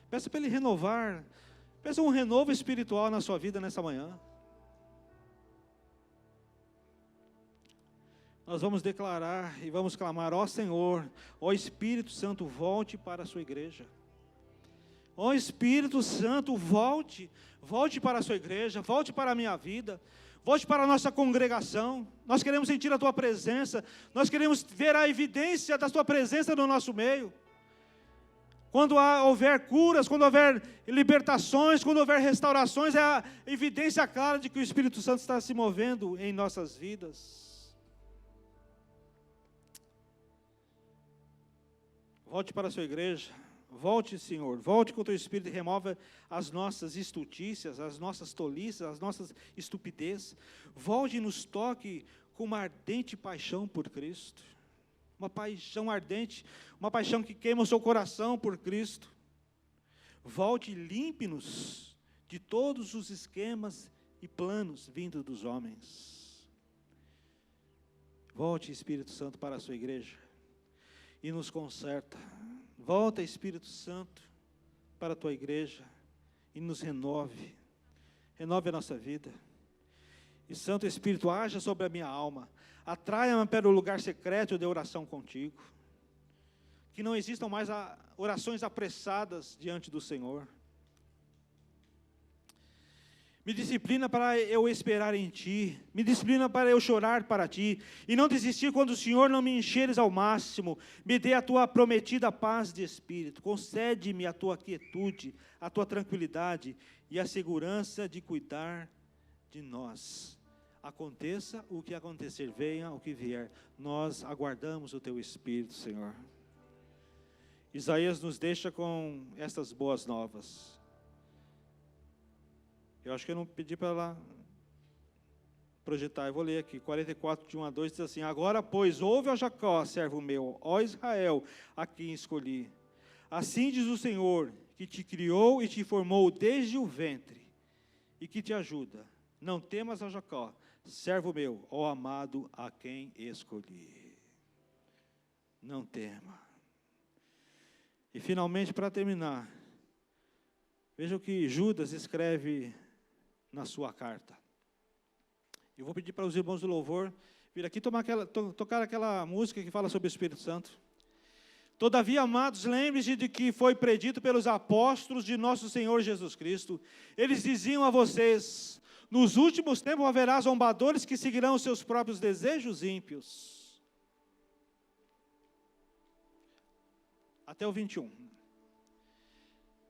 Peça para Ele renovar. Peça um renovo espiritual na sua vida nessa manhã. Nós vamos declarar e vamos clamar, ó Senhor, ó Espírito Santo, volte para a sua igreja. Ó Espírito Santo, volte para a sua igreja, volte para a minha vida, volte para a nossa congregação. Nós queremos sentir a tua presença, nós queremos ver a evidência da tua presença no nosso meio. Quando houver curas, quando houver libertações, quando houver restaurações, é a evidência clara de que o Espírito Santo está se movendo em nossas vidas. Volte para a sua igreja. Volte, Senhor, volte com o teu Espírito e remova as nossas estultícias, as nossas tolices, as nossas estupidez. Volte e nos toque com uma ardente paixão por Cristo. Uma paixão ardente, uma paixão que queima o seu coração por Cristo. Volte e limpe-nos de todos os esquemas e planos vindos dos homens. Volte, Espírito Santo, para a sua igreja e nos conserta. Volta, Espírito Santo, para a tua igreja e nos renove. Renove a nossa vida. E Santo Espírito, haja sobre a minha alma. Atraia-me para o lugar secreto de oração contigo. Que não existam mais orações apressadas diante do Senhor. Me disciplina para eu esperar em Ti. Me disciplina para eu chorar para Ti. E não desistir quando o Senhor não me encheres ao máximo. Me dê a Tua prometida paz de espírito. Concede-me a Tua quietude, a Tua tranquilidade e a segurança de cuidar de nós. Aconteça o que acontecer, venha o que vier. Nós aguardamos o Teu Espírito, Senhor. Isaías nos deixa com estas boas novas. Eu acho que eu não pedi para ela projetar, eu vou ler aqui, 44, de 1 a 2, diz assim: agora, pois, ouve, ó Jacó, servo meu, ó Israel, a quem escolhi. Assim diz o Senhor, que te criou e te formou desde o ventre, e que te ajuda. Não temas, ó Jacó, servo meu, ó amado, a quem escolhi. Não tema. E finalmente, para terminar, veja o que Judas escreve na sua carta. Eu vou pedir para os irmãos do louvor vir aqui tocar aquela música que fala sobre o Espírito Santo. Todavia, amados, lembre-se de que foi predito pelos apóstolos de nosso Senhor Jesus Cristo. Eles diziam a vocês: nos últimos tempos haverá zombadores que seguirão os seus próprios desejos ímpios. Até o 21.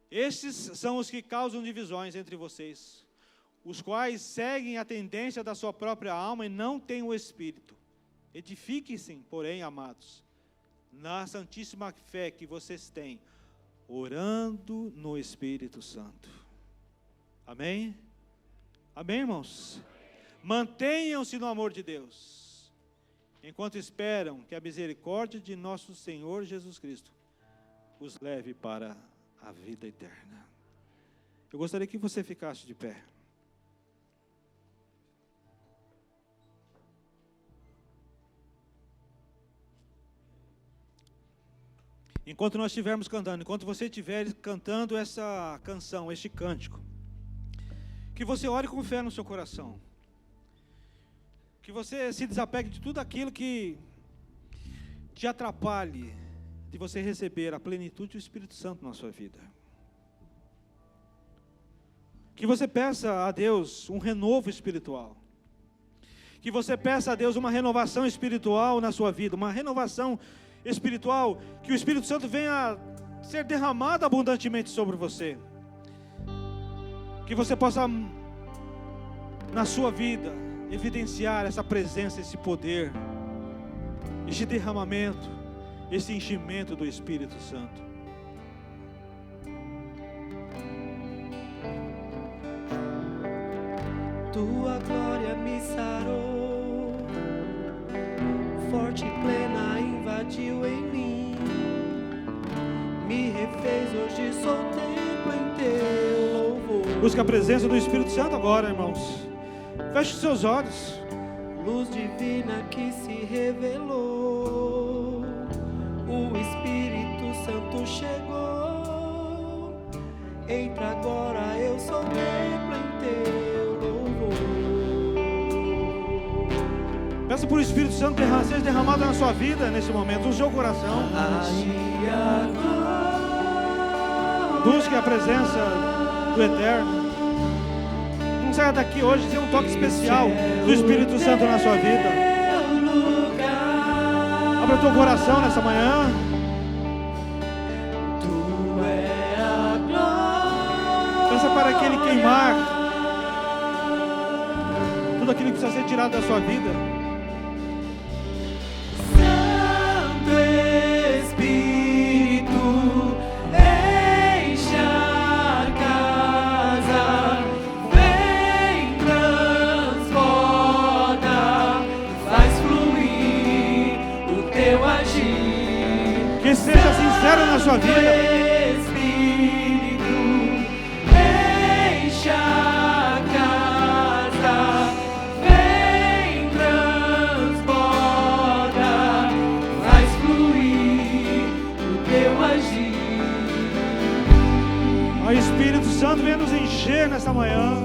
Estes são os que causam divisões entre vocês, os quais seguem a tendência da sua própria alma e não têm o Espírito. Edifiquem-se, porém, amados, na santíssima fé que vocês têm, orando no Espírito Santo. Amém? Amém, irmãos? Mantenham-se no amor de Deus, enquanto esperam que a misericórdia de nosso Senhor Jesus Cristo os leve para a vida eterna. Eu gostaria que você ficasse de pé. Enquanto nós estivermos cantando, enquanto você estiver cantando essa canção, este cântico, que você ore com fé no seu coração. Que você se desapegue de tudo aquilo que te atrapalhe de você receber a plenitude do Espírito Santo na sua vida. Que você peça a Deus um renovo espiritual. Que você peça a Deus uma renovação espiritual na sua vida, uma renovação espiritual, que o Espírito Santo venha ser derramado abundantemente sobre você. Que você possa, na sua vida, evidenciar essa presença, esse poder, esse derramamento, esse enchimento do Espírito Santo. Tua glória me sarou, forte e plena invadiu em mim, me refez, hoje sou templo em teu louvor. Busca a presença do Espírito Santo agora, irmãos. Feche os seus olhos. Luz divina que se revelou, o Espírito Santo chegou. Entra agora, eu sou templo em teu louvor. Peça por o Espírito Santo seja derramado na sua vida nesse momento, no seu coração. Busque a presença do Eterno. Não saia daqui hoje sem um toque especial do Espírito Santo na sua vida. Abra o teu coração nessa manhã. Peça para que Ele queimar tudo aquilo que precisa ser tirado da sua vida. Faz Que seja sincero na sua vida. Espírito, enche a casa, vem, transborda, faz fluir o teu agir. Ó Espírito Santo, venha nos encher nessa manhã.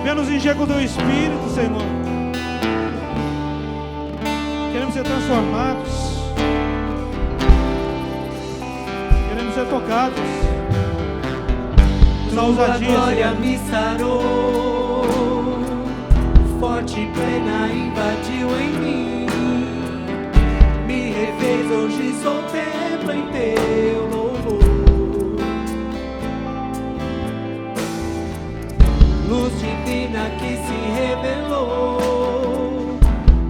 Venha nos encher com o teu Espírito, Senhor. Queremos ser transformados. Queremos ser tocados. Na ousadia, Tua glória Senhor. me sarou, forte e plena invadiu em mim, me refez, hoje sou templo em teu louvor. Luz divina que se revelou,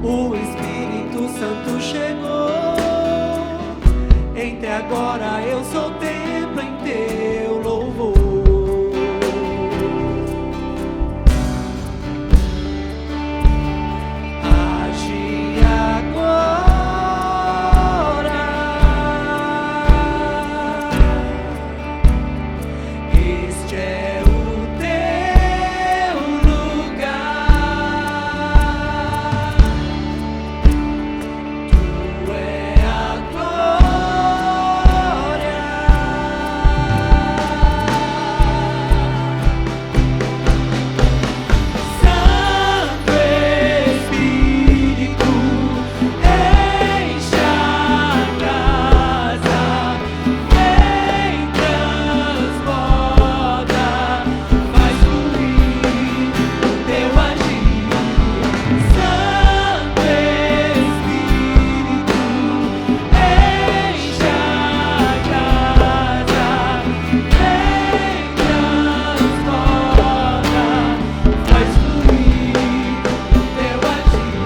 o Espírito Santo chegou. Entre agora eu sou templo em teu louvor. Age agora, este é o teu lugar. Tu é a glória. Santo Espírito, enche a casa, vem, transborda, faz fluir o teu agir. Santo Espírito, enche a casa, vem, transborda, faz fluir o teu agir.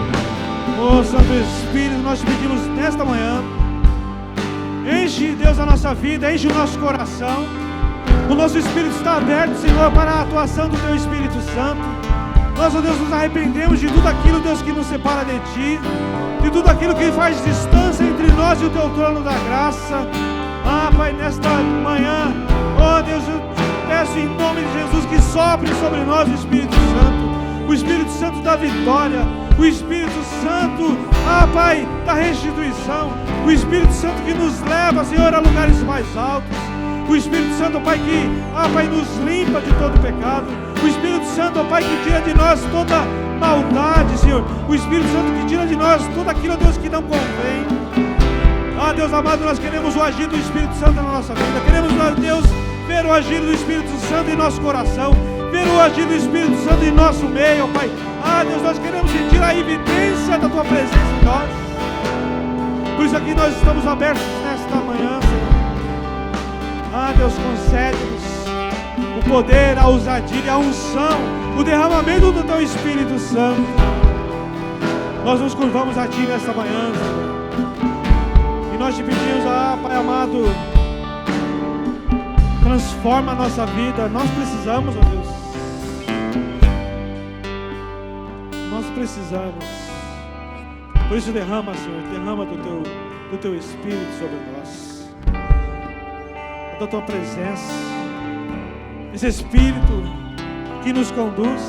Ó Santo Espírito, nós te pedimos nesta manhã. Enche, Deus, a nossa vida, enche o nosso coração. O nosso espírito está aberto, Senhor, para a atuação do teu Espírito Santo. Nós, ó Deus, nos arrependemos de tudo aquilo, Deus, que nos separa de ti, de tudo aquilo que faz distância entre nós e o teu trono da graça. Ah, Pai, nesta manhã, ó Deus, eu te peço em nome de Jesus que sopre sobre nós o Espírito Santo, o Espírito Santo da vitória, o Espírito Santo, ah Pai, da restituição, o Espírito Santo que nos leva, Senhor, a lugares mais altos, o Espírito Santo, Pai, que, ah Pai, nos limpa de todo pecado, o Espírito Santo, Pai, que tira de nós toda maldade, Senhor, o Espírito Santo que tira de nós tudo aquilo, Deus, que não convém. Ah, Deus amado, nós queremos o agir do Espírito Santo na nossa vida, queremos, ó Deus, ver o agir do Espírito Santo em nosso coração, ver o agir do Espírito Santo em nosso meio, ó Pai. Ah, Deus, nós queremos sentir a evidência da Tua presença em nós. Por isso aqui nós estamos abertos nesta manhã, Senhor. Ah, Deus, concede-nos o poder, a ousadia, a unção, o derramamento do Teu Espírito Santo. Nós nos curvamos a Ti nesta manhã, Senhor. E nós te pedimos, ah, Pai amado, transforma a nossa vida. Nós precisamos, ó Deus. Nós precisamos. Por isso derrama, Senhor, derrama do teu Espírito sobre nós, da Tua presença, esse Espírito que nos conduz,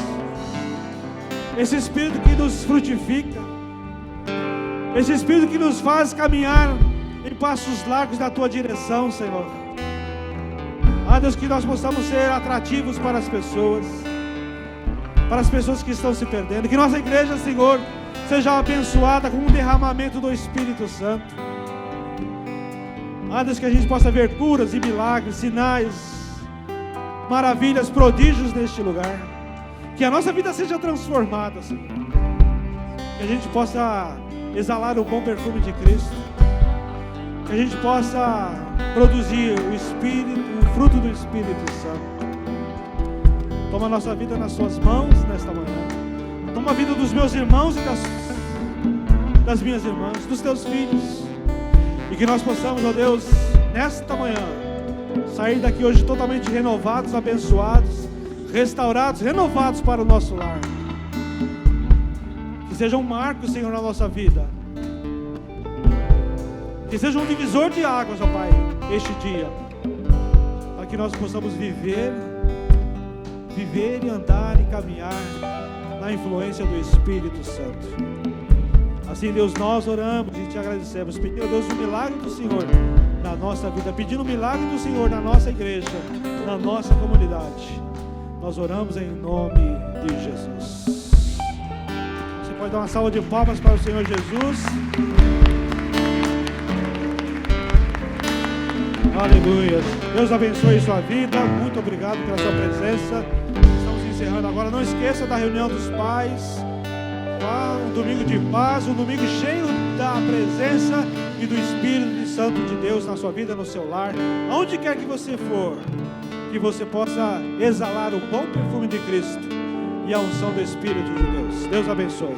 esse Espírito que nos frutifica, esse Espírito que nos faz caminhar em passos largos na Tua direção, Senhor. Ah, Deus, que nós possamos ser atrativos para as pessoas que estão se perdendo, que nossa igreja, Senhor, seja abençoada com um derramamento do Espírito Santo. Ah, Deus, que a gente possa ver curas e milagres, sinais, maravilhas, prodígios neste lugar, que a nossa vida seja transformada, Senhor, que a gente possa exalar o bom perfume de Cristo, que a gente possa produzir o Espírito, o fruto do Espírito Santo. Toma a nossa vida nas Suas mãos nesta manhã. Toma a vida dos meus irmãos e das minhas irmãs, dos Teus filhos. E que nós possamos, ó Deus, nesta manhã, sair daqui hoje totalmente renovados, abençoados, restaurados, renovados para o nosso lar. Que seja um marco, Senhor, na nossa vida. Que seja um divisor de águas, ó Pai, este dia, para que nós possamos viver e andar e caminhar na influência do Espírito Santo. Assim, Deus, nós oramos e te agradecemos, pedindo, Deus, o milagre do Senhor na nossa vida, pedindo o milagre do Senhor na nossa igreja, na nossa comunidade. Nós oramos em nome de Jesus. Você pode dar uma salva de palmas para o Senhor Jesus. Aleluia. Deus abençoe sua vida. Muito obrigado pela sua presença. Estamos encerrando agora. Não esqueça da reunião dos pais. Um domingo de paz, um domingo cheio da presença e do Espírito Santo de Deus na sua vida, no seu lar, aonde quer que você for, que você possa exalar o bom perfume de Cristo e a unção do Espírito de Deus. Deus abençoe.